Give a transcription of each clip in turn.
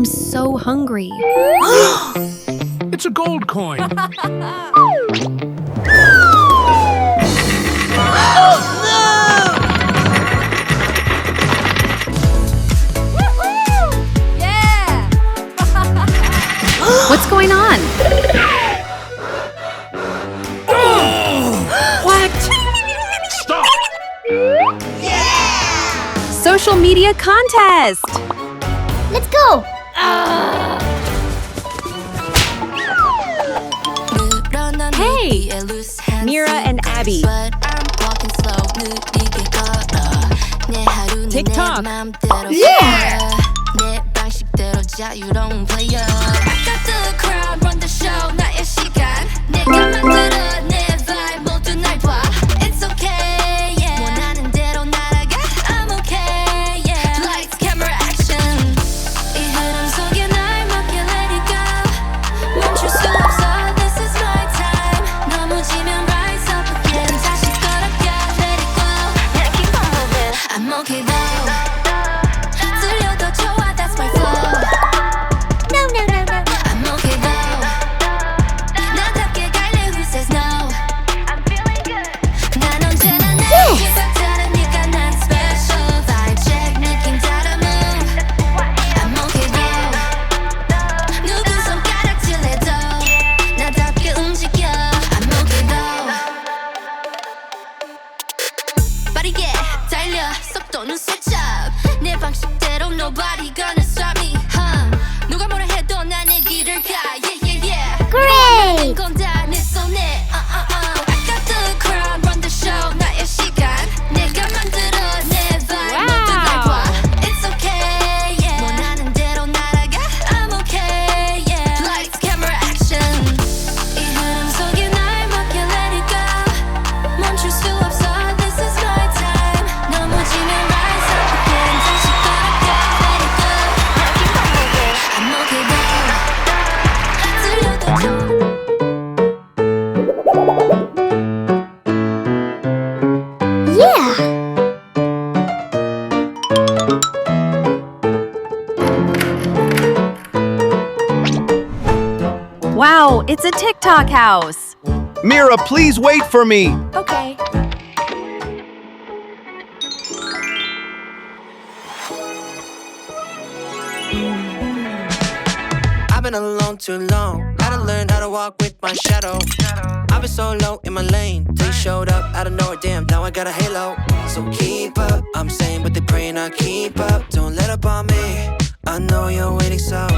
I'm so hungry. It's a gold coin. What's going on? What? Stop! Social media contest! Let's go! Hey! Mira and Abby. TikTok. Yeah! Wow, it's a TikTok house. Mira, please wait for me. Okay. I've been alone too long. Gotta learn how to walk with my shadow. I've been so low in my lane till you showed up out of nowhere. Damn, now I got a halo. So keep up. I'm saying, but they praying I keep up. Don't let up on me. I know you're waiting so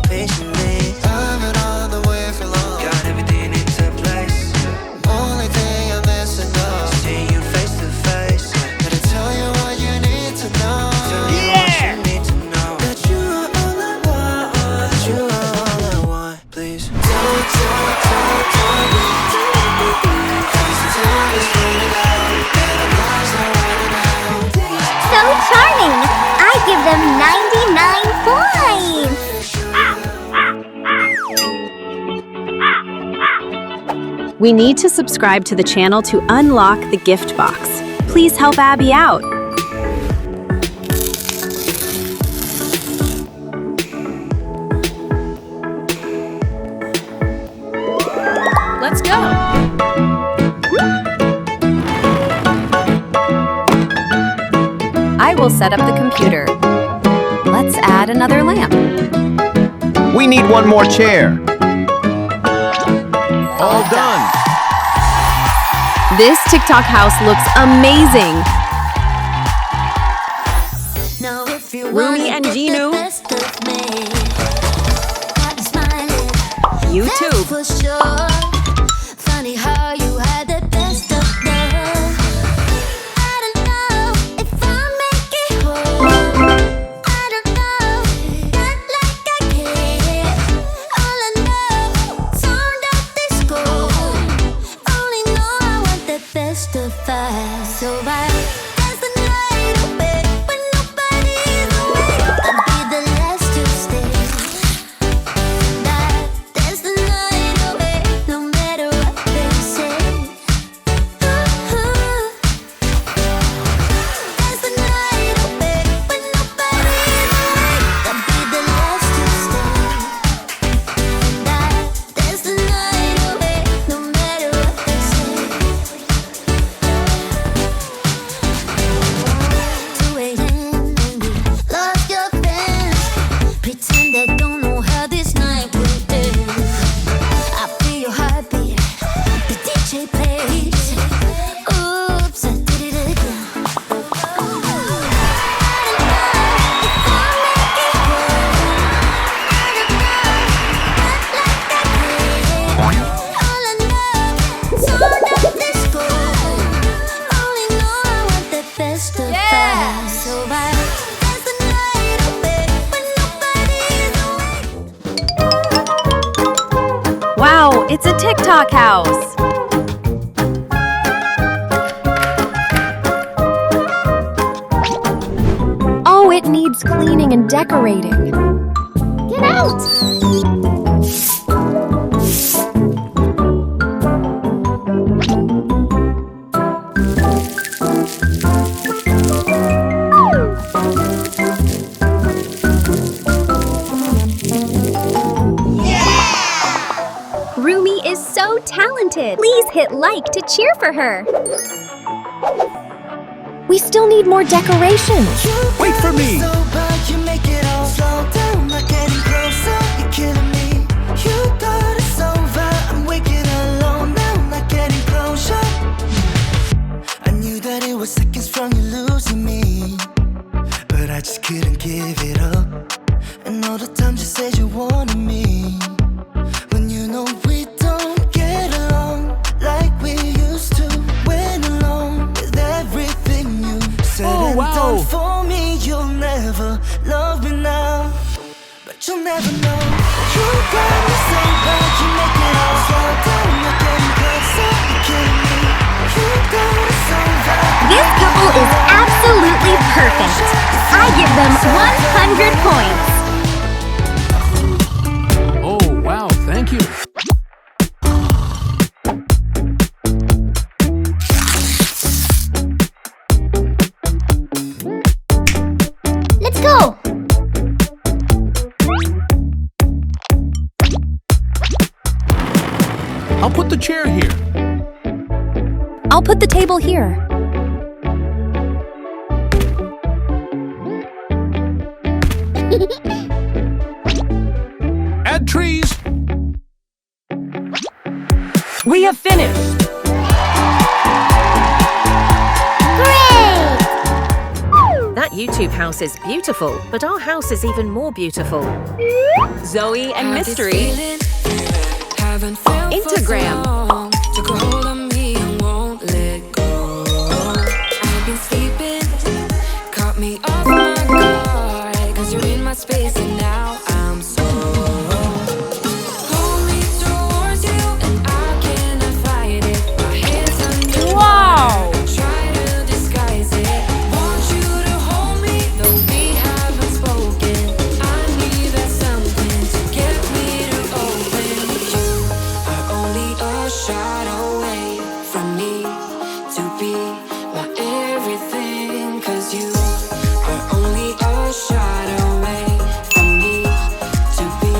patiently. I've been on the way for long. Got everything into place. Only thing I'm missing now is seeing you face to face. Gotta tell you what you need to know. Tell you what you need to know. That you are all I want. That you are all I want. Please don't me. Cause the time is running out. And our lives are running out. So charming! I give them 99 points! We need to subscribe to the channel to unlock the gift box. Please help Abby out. Let's go. I will set up the computer. Let's add another lamp. We need one more chair. All done. This TikTok house looks amazing. Rumi and Ginu. YouTube. Funny how you had the best of love. I don't know if I'll make it home. I don't know, not like I care. All I know, sound of disco. Only know I want the best of us. So I dance the night away when nobody's awake. I'll be the last to stay. Dance the night away, no matter what they say. It's a TikTok house. Oh, it needs cleaning and decorating. Get out! Rumi is so talented. Please hit like to cheer for her. We still need more decorations. Wait for me. So bad you make it all slow down, not getting closer. You're killing me. You got us over. I'm waking alone now, not getting closure. I knew that it was seconds from you losing me, but I just couldn't give it up. And all the times you said you wanted me, when you know we don't get along like we used to. Went along with everything you said and done for me. You'll never love me now, but you'll never know. You got me so bad, you make it all slow down. You're getting closer, you're killing me. You got us so bad. This couple is absolutely perfect. I give them 100 points. Oh, wow, thank you. Let's go! I'll put the chair here. I'll put the table here. Add trees. We have finished! Great! That YouTube house is beautiful, but our house is even more beautiful. Zoe and Mystery. Instagram. Took a hold on me and won't let go. I've been sleeping, caught me off my guard, 'cause you're in my space and now I'm so. Pull me towards you and I cannot fight it. My hands under. Wow! Try to disguise it. Want you to hold me, though we haven't spoken. I need that something to get me to open. You are only a shot away from me to be my everything. 'Cause you are only a shot away from me to be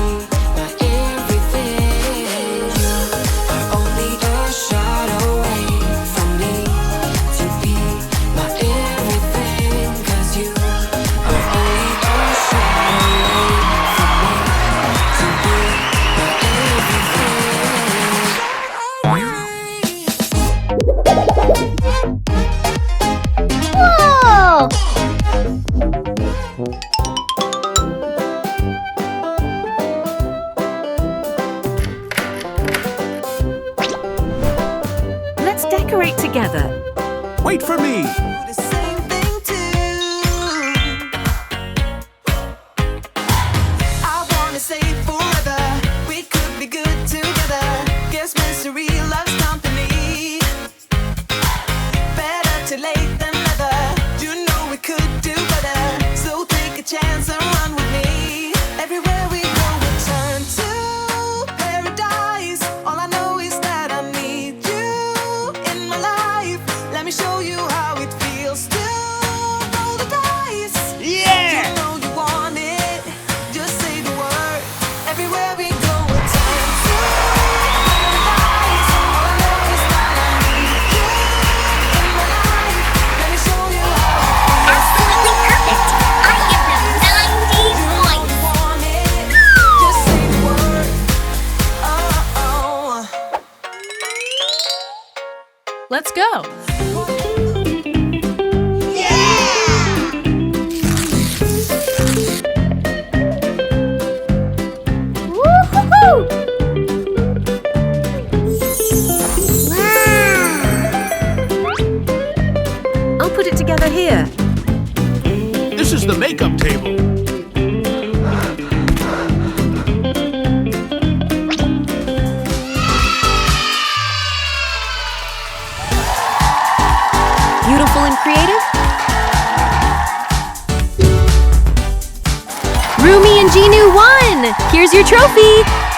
my everything. You are only a shot away from me to be my everything. 'Cause you are only a shot away from me to be my Whoa! Let's decorate together. Wait for me. the same thing too. I wanna say forever, we could be good together. Guess misery loves company. Better too late than never. You know we could do better. So take a chance and run with me. Everywhere we go, we turn to paradise. All I know is that I need you in my life. Let me show you how it feels to roll the dice. Yeah! You know you want it, just say the word. Everywhere we go, we turn to paradise. All I know is that I need you in my life. Let me show you how it Absolutely perfect. I give them 90 points. you want it, just say the word. Oh. Let's go! Woo-hoo-hoo! Wow! I'll put it together here. This is the makeup table. Rumi and Ginu won! Here's your trophy!